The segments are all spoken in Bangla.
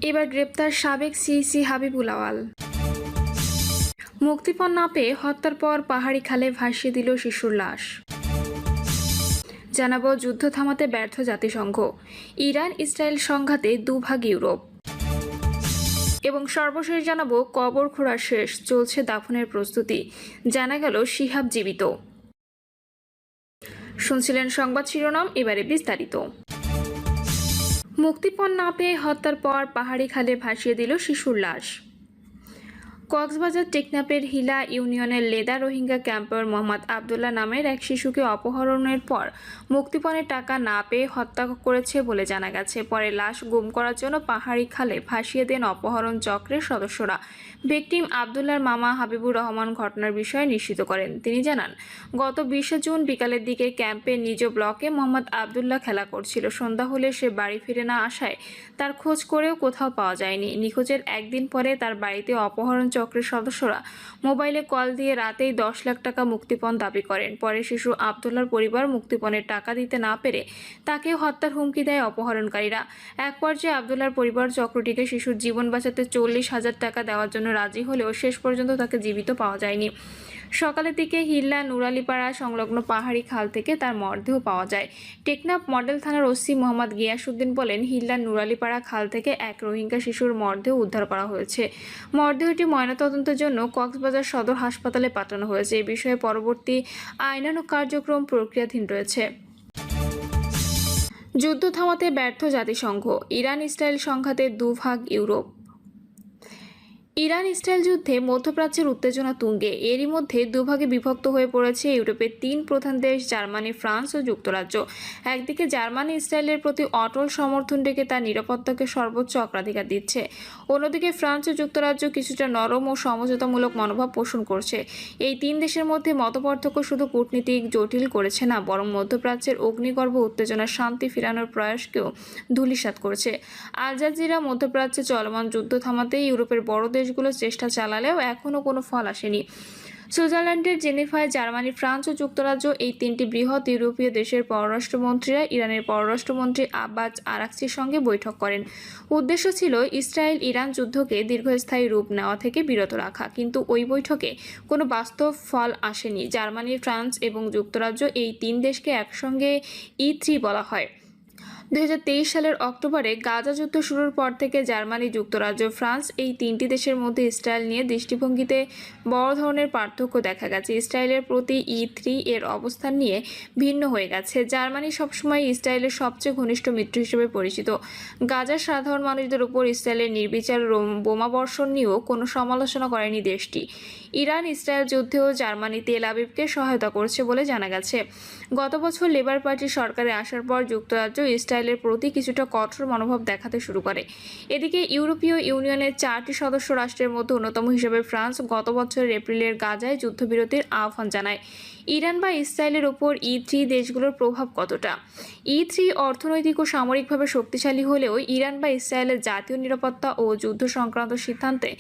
এবার গ্রেপ্তার সাবেক সিইসি হাবিবুল আওয়াল। মুক্তিপণ না পেয়ে হত্যার পর পাহাড়ি খালে ভাসিয়ে দিল শিশুর লাশ। জানাবো যুদ্ধ থামাতে ব্যর্থ জাতিসংঘ, ইরান ইসরায়েল সংঘাতে দুভাগ ইউরোপ। এবং সর্বশেষ জানাবো কবর খোঁড়া শেষ, চলছে দাফনের প্রস্তুতি, জানা গেল শিহাব জীবিত। শুনছিলেন সংবাদ শিরোনাম, এবারে বিস্তারিত। মুক্তিপণ না পেয়ে হত্যার পর পাহাড়ি খালে ভাসিয়ে দিল শিশুর লাশ। কক্সবাজার টেকনাফের হিলা ইউনিয়নের লেদা রোহিঙ্গা ক্যাম্পার মোহাম্মদ আবদুল্লাহ নামের এক শিশুকে অপহরণের পর মুক্তিপণের টাকা না পেয়ে হত্যা করেছে বলে জানা গেছে। পরে লাশ গুম করার জন্য পাহাড়ি খালে ভাসিয়ে দেন অপহরণ চক্রের সদস্যরা। ভিকটিম আবদুল্লাহর মামা হাবিবুর রহমান ঘটনার বিষয়ে নিশ্চিত করেন। তিনি জানান, গত 20 জুন বিকালের দিকে ক্যাম্পের নিজ ব্লকে মোহাম্মদ আবদুল্লাহ খেলা করছিল। সন্ধ্যা হলে সে বাড়ি ফিরে না আসায় তার খোঁজ করেও কোথাও পাওয়া যায়নি। নিখোঁজের একদিন পরে তার বাড়িতে অপহরণ চক্রের সদস্যরা মোবাইলে কল দিয়ে রাতেই 10 লাখ টাকা মুক্তিপণ দাবি করেন। পরে শিশু আবদুল্লাহর পরিবার মুক্তিপণের টাকা দিতে না পেরে তাকে হত্যার হুমকি দেয় অপহরণকারীরা। এক পর্যায়ে আবদুল্লাহর পরিবার চক্রটিকে শিশুর জীবন বাঁচাতে 40,000 টাকা দেওয়ার জন্য রাজি হলেও শেষ পর্যন্ত তাকে জীবিত পাওয়া যায়নি। সকালের দিকে হিল্লা নুরালিপাড়া সংলগ্ন পাহাড়ি খাল থেকে তার মরদেহ পাওয়া যায়। টেকনাফ মডেল থানার ওসি মোহাম্মদ গিয়াসউদ্দিন বলেন, হিল্লা নুরালিপাড়া খাল থেকে এক রোহিঙ্গা শিশুর মরদেহ উদ্ধার করা হয়েছে। মরদেহটি ময়নাতদন্তের জন্য কক্সবাজার সদর হাসপাতালে পাঠানো হয়েছে। এ বিষয়ে পরবর্তী আইনানুগ কার্যক্রম প্রক্রিয়াধীন রয়েছে। যুদ্ধ থামাতে ব্যর্থ জাতিসংঘ, ইরান ইসরায়েল সংঘাতে দুভাগ ইউরোপ। ইরান ইসরায়েল যুদ্ধে মধ্যপ্রাচ্যের উত্তেজনা তুঙ্গে। এরই মধ্যে দুভাগে বিভক্ত হয়ে পড়েছে ইউরোপের 3 প্রধান দেশ জার্মানি, ফ্রান্স ও যুক্তরাজ্য। একদিকে জার্মানি ইসরায়েলের প্রতি অটল সমর্থন রেখে তার নিরাপত্তাকে সর্বোচ্চ অগ্রাধিকার দিচ্ছে। অন্যদিকে ফ্রান্স ও যুক্তরাজ্য কিছুটা নরম ও সমঝোতামূলক মনোভাব পোষণ করছে। এই 3 দেশের মধ্যে মতপার্থক্য শুধু কূটনীতিক জটিল করেছে না, বরং মধ্যপ্রাচ্যের অগ্নিগর্ভ উত্তেজনার শান্তি ফিরানোর প্রয়াসকেও ধূলিসাৎ করেছে। আল জাজিরা মধ্যপ্রাচ্যে চলমান যুদ্ধ থামাতে ইউরোপের বড় দেশগুলো চেষ্টা চালালেও এখনও কোনো ফল আসেনি। সুইজারল্যান্ডের জেনেভায় জার্মানি, ফ্রান্স ও যুক্তরাজ্য, এই 3টি বৃহৎ ইউরোপীয় দেশের পররাষ্ট্রমন্ত্রীরা ইরানের পররাষ্ট্রমন্ত্রী আব্বাস আরাকচির সঙ্গে বৈঠক করেন। উদ্দেশ্য ছিল ইসরায়েল ইরান যুদ্ধকে দীর্ঘস্থায়ী রূপ নেওয়া থেকে বিরত রাখা। কিন্তু ওই বৈঠকে কোনো বাস্তব ফল আসেনি। জার্মানি, ফ্রান্স এবং যুক্তরাজ্য, এই 3 দেশকে একসঙ্গে E3 বলা হয়। 2023 সালের অক্টোবরে গাজা যুদ্ধ শুরুর পর থেকে জার্মানি, যুক্তরাজ্য, ফ্রান্স, এই 3টি দেশের মধ্যে ইসরায়েল নিয়ে দৃষ্টিভঙ্গিতে বড় ধরনের পার্থক্য দেখা গেছে। ইসরায়েলের প্রতি E3 এর অবস্থান নিয়ে ভিন্ন হয়ে গেছে। জার্মানি সবসময় ইসরায়েলের সবচেয়ে ঘনিষ্ঠ মিত্র হিসেবে পরিচিত। গাজার সাধারণ মানুষদের উপর ইসরায়েলের নির্বিচার বোমাবর্ষণ নিয়েও কোনো সমালোচনা করেনি দেশটি। ইরান ইসরায়েল যুদ্ধেও জার্মানি তেল আবিবকে সহায়তা করছে বলে জানা গেছে। গত বছর লেবার পার্টির সরকারে আসার পর যুক্তরাজ্য ইসরায়েলের প্রতি কিছুটা কঠোর মনোভাব দেখাতে শুরু করে। এদিকে ইউরোপীয় ইউনিয়নের 4টি সদস্য রাষ্ট্রের মধ্যে অন্যতম হিসেবে ফ্রান্স গত বছরের এপ্রিলের গাজায় যুদ্ধবিরতির আহ্বান জানায়। ইরান বা ইসরায়েলের ওপর E3 দেশগুলোর প্রভাব কতটা? E3 অর্থনৈতিক ও সামরিকভাবে শক্তিশালী হলেও ইরান বা ইসরায়েলের জাতীয় নিরাপত্তা ও যুদ্ধ সংক্রান্ত সিদ্ধান্তে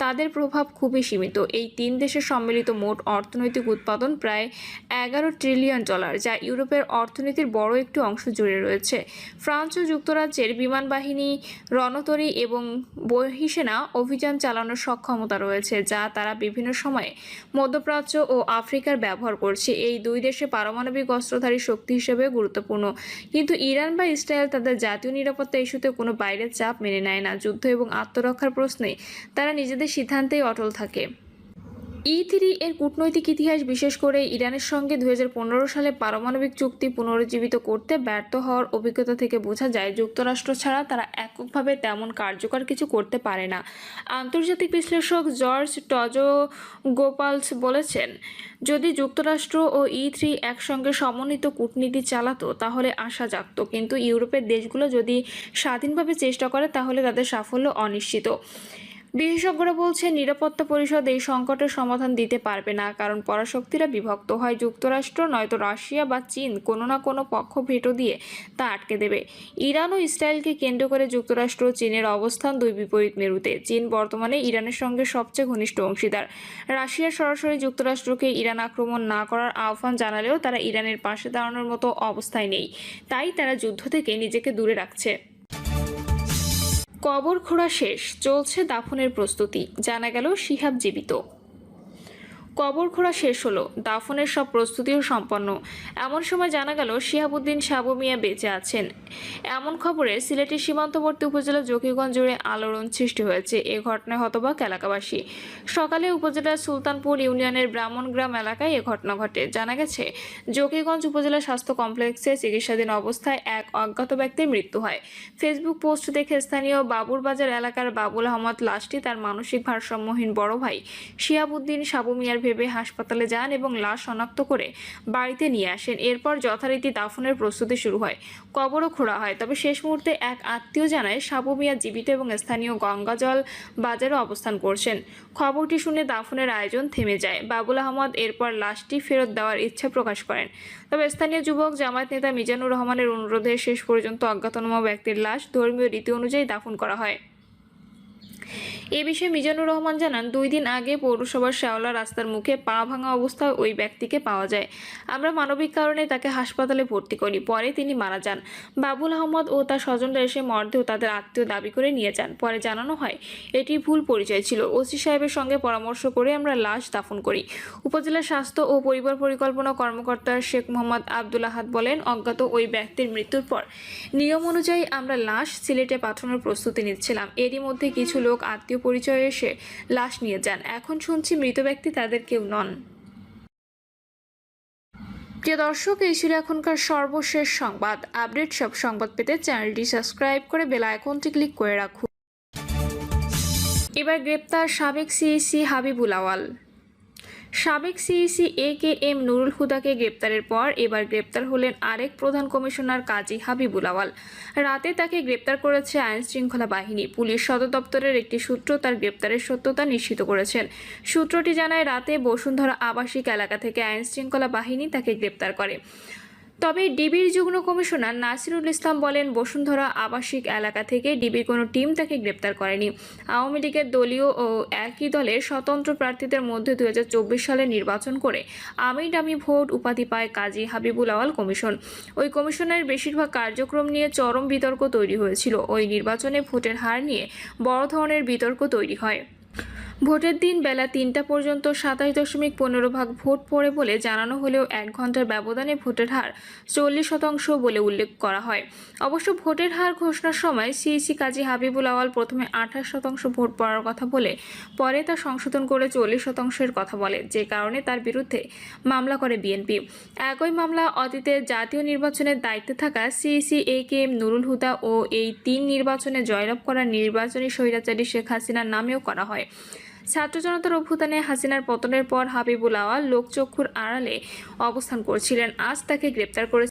তাদের প্রভাব খুবই সীমিত। এই 3 দেশের সম্মিলিত মোট অর্থনৈতিক উৎপাদন প্রায় $11 ট্রিলিয়ন, যা ইউরোপের অর্থনীতির বড় একটি অংশ জুড়ে রয়েছে। ফ্রান্স ও যুক্তরাজ্যের বিমান বাহিনী, রণতরী এবং বহিঃসেনা অভিযান চালানোর সক্ষমতা রয়েছে, যা তারা বিভিন্ন সময়ে মধ্যপ্রাচ্য ও আফ্রিকার ব্যবহার করছে। এই 2 দেশে পারমাণবিক অস্ত্রধারী শক্তি হিসেবে গুরুত্বপূর্ণ। কিন্তু ইরান বা ইসরায়েল তাদের জাতীয় নিরাপত্তা ইস্যুতে কোনো বাইরের চাপ মেনে নেয় না। যুদ্ধ এবং আত্মরক্ষার প্রশ্নে তারা নিজেদের সিদ্ধান্তেই অটল থাকে। E3 এর কূটনৈতিক ইতিহাস, বিশেষ করে ইরানের সঙ্গে 2015 সালে পারমাণবিক চুক্তি পুনরুজ্জীবিত করতে ব্যর্থ হওয়ার অভিজ্ঞতা থেকে বোঝা যায়, যুক্তরাষ্ট্র ছাড়া তারা এককভাবে তেমন কার্যকর কিছু করতে পারে না। আন্তর্জাতিক বিশ্লেষক জর্জ টজোগোপালস বলেছেন, যদি যুক্তরাষ্ট্র ও E3 একসঙ্গে সমন্বিত কূটনীতি চালাতো তাহলে আশা জাগত, কিন্তু ইউরোপের দেশগুলো যদি স্বাধীনভাবে চেষ্টা করে তাহলে তাদের সাফল্য অনিশ্চিত। বিশেষজ্ঞরা বলছেন, নিরাপত্তা পরিষদ এই সংকটের সমাধান দিতে পারবে না, কারণ পরাশক্তিরা বিভক্ত। হয় যুক্তরাষ্ট্র, নয়তো রাশিয়া বা চীন কোনো না কোনো পক্ষ ভেটো দিয়ে তা আটকে দেবে। ইরান ও ইসরায়েলকে কেন্দ্র করে যুক্তরাষ্ট্র ও চীনের অবস্থান 2 বিপরীত মেরুতে। চীন বর্তমানে ইরানের সঙ্গে সবচেয়ে ঘনিষ্ঠ অংশীদার। রাশিয়া সরাসরি যুক্তরাষ্ট্রকে ইরান আক্রমণ না করার আহ্বান জানালেও তারা ইরানের পাশে দাঁড়ানোর মতো অবস্থায় নেই, তাই তারা যুদ্ধ থেকে নিজেকে দূরে রাখছে। কবর খোঁড়া শেষ, চলছে দাফনের প্রস্তুতি, জানা গেল শিহাব জীবিত। কবর খোঁড়া শেষ হলো, দাফনের সব প্রস্তুতিও সম্পন্ন। এমন সময় জানা গেল শিহাবুদ্দিন সাবু মিয়া বেঁচে আছেন। এমন খবরে সিলেটের সীমান্তবর্তী উপজেলা জকিগঞ্জ জুড়ে আলোড়ন সৃষ্টি হয়েছে। এ ঘটনায় হতবাক এলাকাবাসী। সকালে উপজেলার সুলতানপুর ইউনিয়নের ব্রাহ্মণগ্রাম এলাকায় এ ঘটনা ঘটে। জানা গেছে, জকিগঞ্জ উপজেলা স্বাস্থ্য কমপ্লেক্সে চিকিৎসাধীন অবস্থায় এক অজ্ঞাত ব্যক্তির মৃত্যু হয়। ফেসবুক পোস্ট দেখে স্থানীয় বাবুরবাজার এলাকার বাবুল আহমদ লাশটি তার মানসিক ভারসাম্যহীন বড় ভাই শিহাবুদ্দিন সাবু মিয়ার ভেবে হাসপাতালে যান এবং লাশ শনাক্ত করে বাড়িতে নিয়ে আসেন। এরপর যথারীতি দাফনের প্রস্তুতি শুরু হয়, কবরও খোঁড়া হয়। তবে শেষ মুহূর্তে এক আত্মীয় জানায় সাবু মিয়া জীবিত এবং স্থানীয় গঙ্গাজল বাজারে অবস্থান করছেন। খবরটি শুনে দাফনের আয়োজন থেমে যায়। বাবুল আহমদ এরপর লাশটি ফেরত দেওয়ার ইচ্ছা প্রকাশ করেন। তবে স্থানীয় যুবক জামায়াত নেতা মিজানুর রহমানের অনুরোধে শেষ পর্যন্ত অজ্ঞাতনামা ব্যক্তির লাশ ধর্মীয় রীতি অনুযায়ী দাফন করা হয়। এ বিষয়ে মিজানুর রহমান জানান, 2 দিন আগে পৌরসভার শেওলা রাস্তার মুখে পা ভাঙা অবস্থায় ওই ব্যক্তিকে পাওয়া যায়। আমরা মানবিক কারণে তাকে হাসপাতালে ভর্তি করি, পরে তিনি মারা যান। বাবুল আহমদ ও তার স্বজনরা এসে মরদেহ তাদের আত্মীয় দাবি করে নিয়ে যান। পরে জানানো হয় এটি ভুল পরিচয় ছিল। ওসি সাহেবের সঙ্গে পরামর্শ করে আমরা লাশ দাফন করি। উপজেলা স্বাস্থ্য ও পরিবার পরিকল্পনা কর্মকর্তা শেখ মোহাম্মদ আব্দুল আহাদ বলেন, অজ্ঞাত ওই ব্যক্তির মৃত্যুর পর নিয়ম অনুযায়ী আমরা লাশ সিলেটে পাঠানোর প্রস্তুতি নিচ্ছিলাম। এরই মধ্যে কিছু লোক আত্মীয় পরিচয়ে এসে লাশ নিয়ে যান। এখন শুনছি মৃত ব্যক্তি তাদের কেউ নন। প্রিয় দর্শক, এই ছিল এখনকার সর্বশেষ সংবাদ। আপডেট সব সংবাদ পেতে চ্যানেলটি সাবস্ক্রাইব করে বেল আইকনটি ক্লিক করে রাখুন। এবার গ্রেপ্তার সাবেক সিইসি হাবিবুল আওয়াল। সাবেক সিইসি AKM নুরুল হুদাকে গ্রেপ্তারের পর এবার গ্রেপ্তার হলেন আরেক প্রধান কমিশনার কাজী হাবিবুল আওয়াল। রাতে তাকে গ্রেপ্তার করেছে আইনশৃঙ্খলা বাহিনী। পুলিশ সদর দপ্তরের একটি সূত্র তার গ্রেপ্তারের সত্যতা নিশ্চিত করেছেন। সূত্রটি জানায়, রাতে বসুন্ধরা আবাসিক এলাকা থেকে আইনশৃঙ্খলা বাহিনী তাকে গ্রেপ্তার করে। তবে ডিবির যুগ্ম কমিশনার নাসিরুল ইসলাম বলেন, বসুন্ধরা আবাসিক এলাকা থেকে ডিবির কোনো টিম তাকে গ্রেপ্তার করেনি। আওয়ামী লীগের দলীয় ও একই দলের স্বতন্ত্র প্রার্থীদের মধ্যে 2024 সালে নির্বাচন করে আমি ডামি ভোট উপাধি পায় কাজী হাবিবুল আওয়াল কমিশন। ওই কমিশনের বেশিরভাগ কার্যক্রম নিয়ে চরম বিতর্ক তৈরি হয়েছিল। ওই নির্বাচনে ভোটের হার নিয়ে বড় ধরনের বিতর্ক তৈরি হয়। ভোটের দিন বেলা 3টা পর্যন্ত 27.15% ভোট পড়ে বলে জানানো হলেও 1 ঘন্টার ব্যবধানে ভোটের হার 40% বলে উল্লেখ করা হয়। অবশ্য ভোটের হার ঘোষণার সময় সিইসি কাজী হাবিবুল আওয়াল প্রথমে 28% ভোট পড়ার কথা বলে পরে তা সংশোধন করে 40%-এর কথা বলে, যে কারণে তার বিরুদ্ধে মামলা করে বিএনপি। একই মামলা অতীতে জাতীয় নির্বাচনের দায়িত্বে থাকা সিইসি AKM নুরুল হুদা ও এই 3 নির্বাচনে জয়লাভ করা নির্বাচনী স্বৈরাচারী শেখ হাসিনার নামেও করা হয়। ছাত্র জনতার অভ্যুত্থানে হাসিনার পতনের পর হাবিবুল আওয়াল লোকচক্ষুর আড়ালে অবস্থান করছিলেন। আজ তাকে গ্রেপ্তার করে